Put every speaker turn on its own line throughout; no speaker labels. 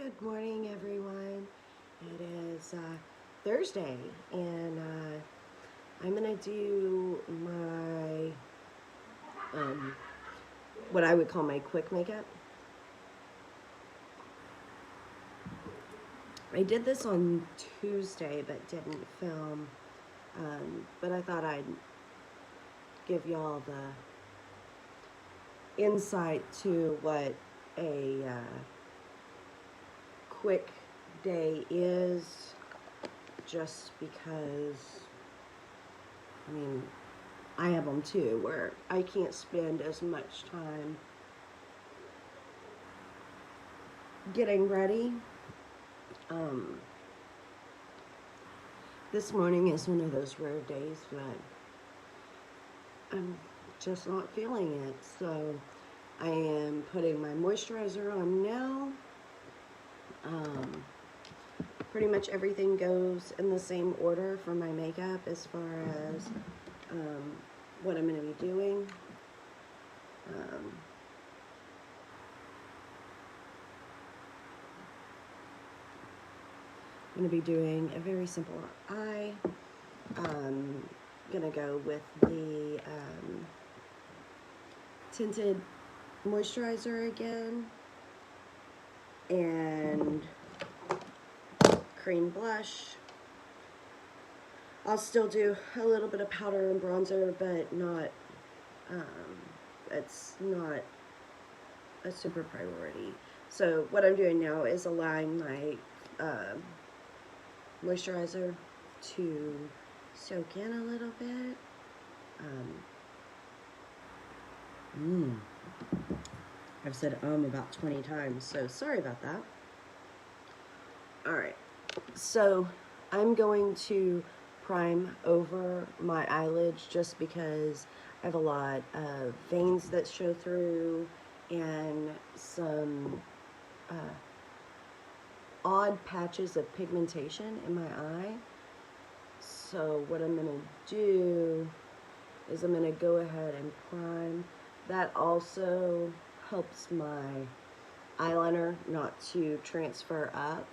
Good morning, everyone. It is Thursday, and I'm gonna do my what I would call my quick makeup. I did this on Tuesday, but didn't film. But I thought I'd give y'all the insight to what a quick day is, just because I have them too, where I can't spend as much time getting ready. This morning is one of those rare days that I'm just not feeling it, so I am putting my moisturizer on now. Pretty much everything goes in the same order for my makeup as far as what I'm going to be doing. I'm going to be doing a very simple eye. I'm going to go with the tinted moisturizer again, and cream blush. I'll still do a little bit of powder and bronzer, but not, it's not a super priority. So what I'm doing now is allowing my moisturizer to soak in a little bit. I've said about 20 times, so sorry about that. All right, so I'm going to prime over my eyelids just because I have a lot of veins that show through and some odd patches of pigmentation in my eye. So what I'm going to do is I'm going to go ahead and prime. That also helps my eyeliner not to transfer up.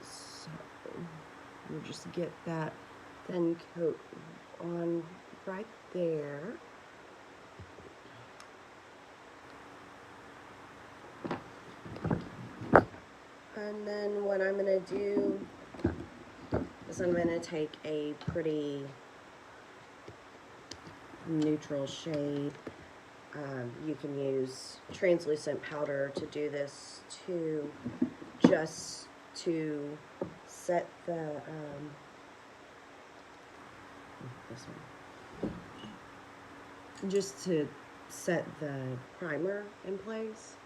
So we'll just get that thin coat on right there. And then what I'm going to do is I'm going to take a pretty neutral shade. You can use translucent powder to do this too, just to set the this one, just to set the primer in place.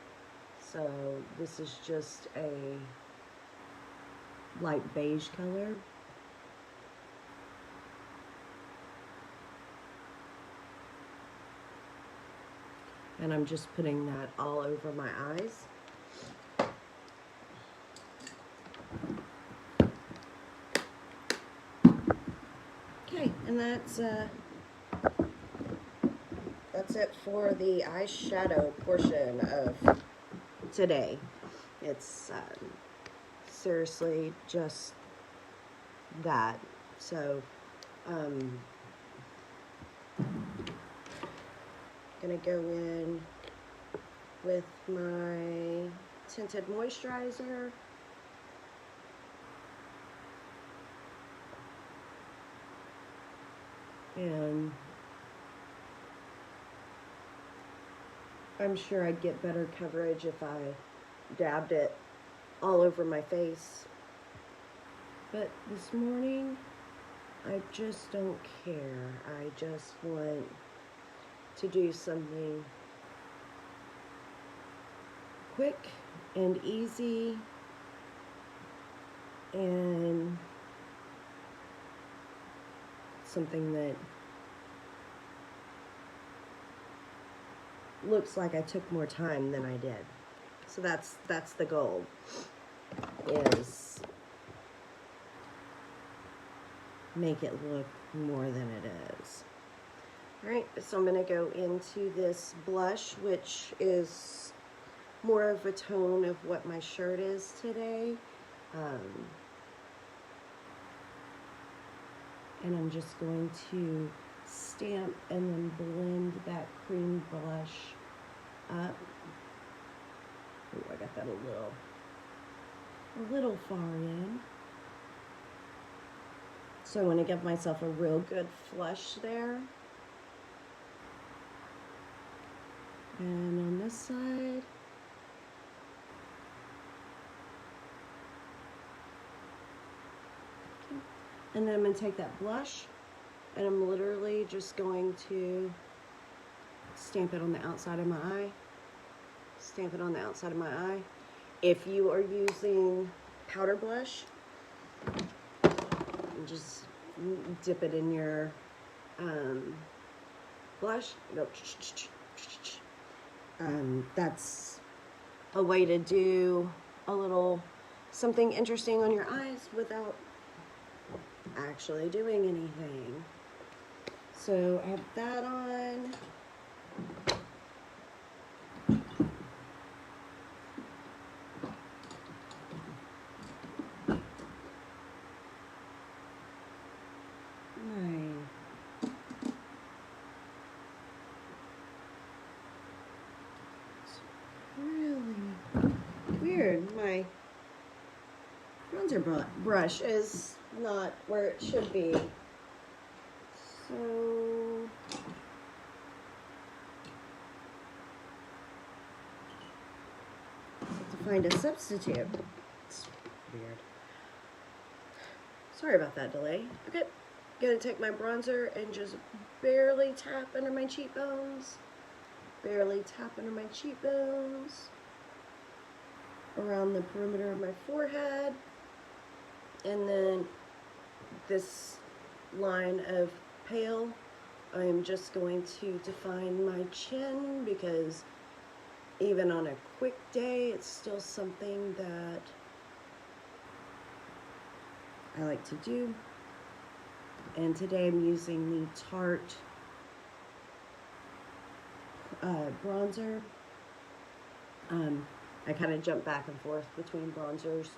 So this is just a light beige color. And I'm just putting that all over my eyes. Okay, and that's it for the eyeshadow portion of today. It's seriously just that. So gonna go in with my tinted moisturizer. And I'm sure I'd get better coverage if I dabbed it all over my face. But this morning, I just don't care. I just want to do something quick and easy and something that looks like I took more time than I did. So that's the goal, is make it look more than it is. Alright, so I'm going to go into this blush, which is more of a tone of what my shirt is today. And I'm just going to stamp and then blend that cream blush up. Oh, I got that a little far in. So I want to give myself a real good flush there. And on this side. Okay. And then I'm going to take that blush and I'm literally just going to stamp it on the outside of my eye. Stamp it on the outside of my eye. If you are using powder blush, just dip it in your blush. That's a way to do a little something interesting on your eyes without actually doing anything. So I have that on. My bronzer brush is not where it should be. So I have to find a substitute. It's weird. Sorry about that delay. Okay, gonna take my bronzer and just barely tap under my cheekbones. Barely tap under my cheekbones. Around the perimeter of my forehead, and then this line of pale, I am just going to define my chin, because even on a quick day, it's still something that I like to do. And today I'm using the Tarte bronzer. I kind of jump back and forth between bronzers,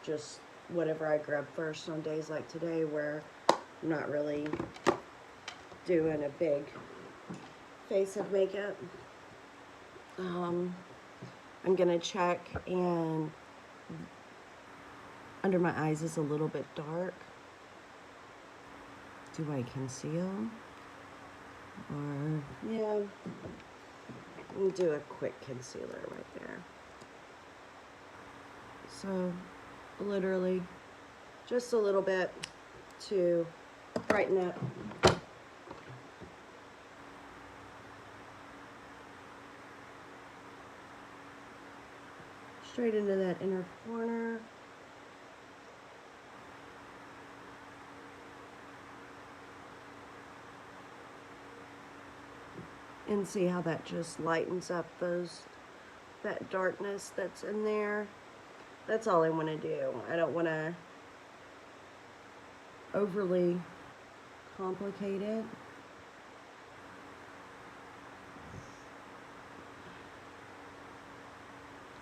just whatever I grab first on days like today where I'm not really doing a big face of makeup. I'm gonna check, and under my eyes is a little bit dark. Do I conceal? Or, yeah, we'll do a quick concealer right there. So literally just a little bit to brighten up. Straight into that inner corner. And see how that just lightens up that darkness that's in there. That's all I want to do. I don't want to overly complicate it.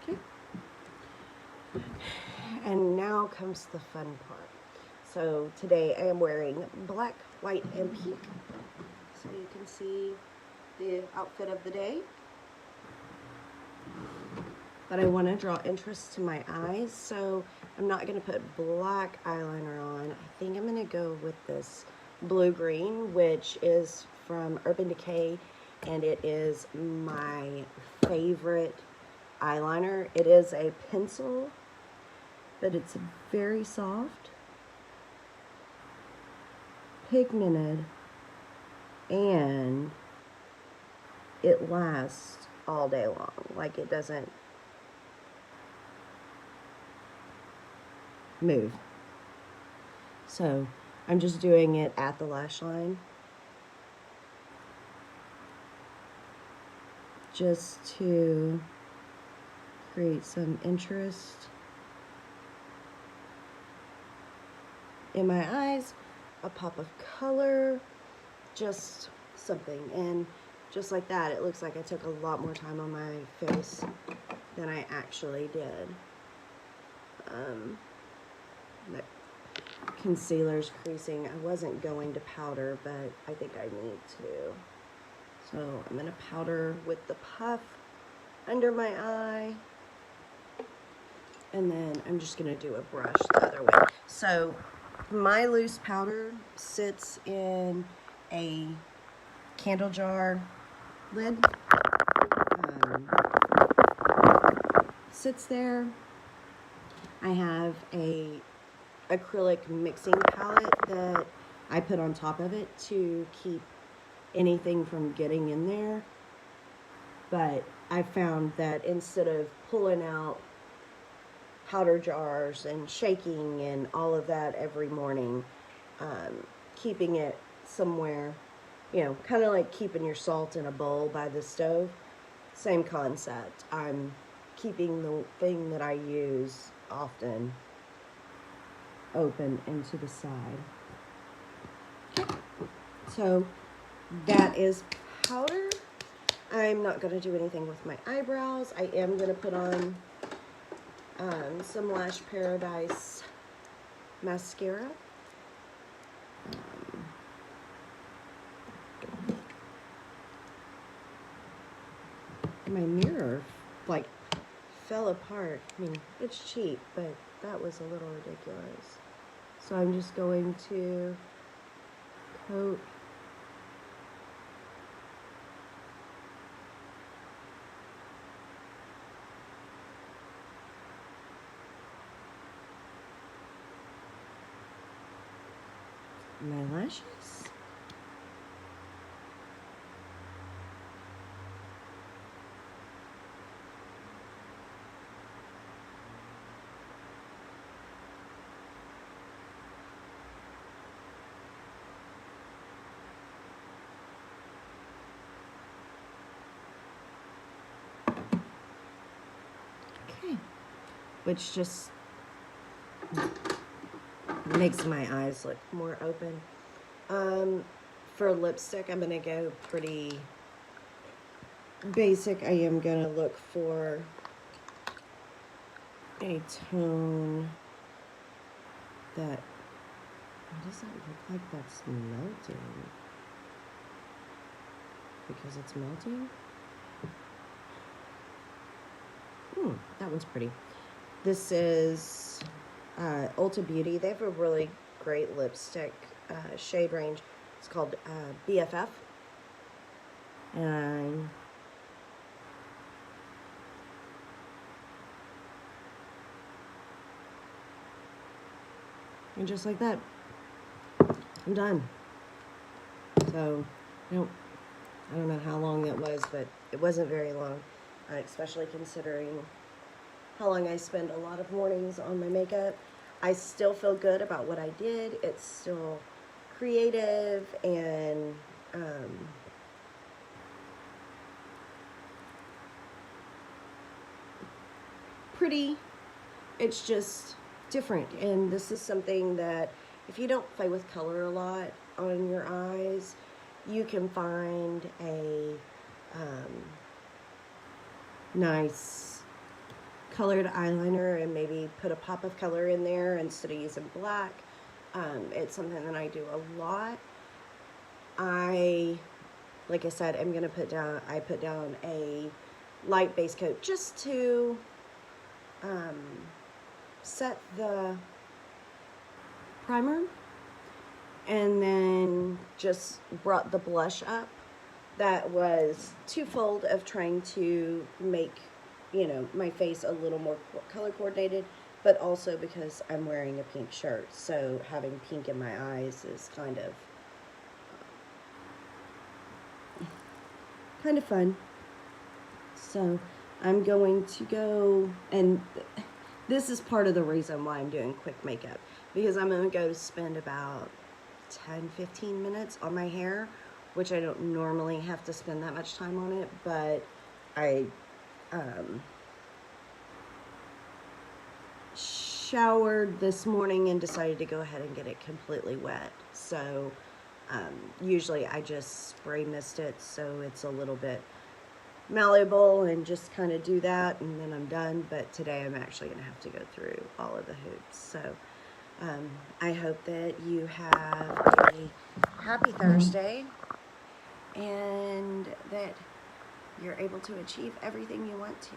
Okay. And now comes the fun part. So today I am wearing black, white, and pink. So you can see the outfit of the day. But I want to draw interest to my eyes, so I'm not going to put black eyeliner on. I think I'm going to go with this blue-green, which is from Urban Decay, and it is my favorite eyeliner. It is a pencil, but it's very soft, pigmented, and it lasts all day long. Like, it doesn't move. So I'm just doing it at the lash line, just to create some interest in my eyes, a pop of color, just something. And just like that, it looks like I took a lot more time on my face than I actually did. The concealer's creasing. I wasn't going to powder, but I think I need to. So I'm going to powder with the puff under my eye. And then I'm just going to do a brush the other way. So my loose powder sits in a candle jar lid. Sits there. I have a acrylic mixing palette that I put on top of it to keep anything from getting in there. But I found that instead of pulling out powder jars and shaking and all of that every morning, keeping it somewhere, you know, kind of like keeping your salt in a bowl by the stove, same concept. I'm keeping the thing that I use often open and to the side. So that is powder. I'm not going to do anything with my eyebrows. I am going to put on some Lash Paradise mascara. My mirror like fell apart. I mean, it's cheap, but that was a little ridiculous. So I'm just going to coat my lashes. Okay, which just makes my eyes look more open. For lipstick, I'm gonna go pretty basic. I am gonna look for a tone that, why does that look like that's melting? Because it's melting? That one's pretty. This is Ulta Beauty. They have a really great lipstick shade range. It's called BFF. And just like that, I'm done. So, I don't know how long that was, but it wasn't very long, especially considering how long I spend a lot of mornings on my makeup. I still feel good about what I did. It's still creative and pretty. It's just different, and this is something that if you don't play with color a lot on your eyes, you can find a nice colored eyeliner and maybe put a pop of color in there instead of using black. It's something that I do a lot. Like I said, I'm gonna put down a light base coat just to set the primer, and then just brought the blush up. That was twofold of trying to make, you know, my face a little more color coordinated, but also because I'm wearing a pink shirt, so having pink in my eyes is kind of fun. So I'm going to go, and this is part of the reason why I'm doing quick makeup, because I'm going to go spend about 10-15 minutes on my hair, which I don't normally have to spend that much time on it, but I showered this morning and decided to go ahead and get it completely wet. So Usually I just spray mist it so it's a little bit malleable and just kind of do that and then I'm done. But today I'm actually going to have to go through all of the hoops. So I hope that you have a happy Thursday and that you're able to achieve everything you want to.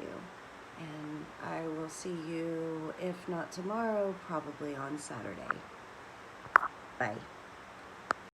And I will see you, if not tomorrow, probably on Saturday. Bye.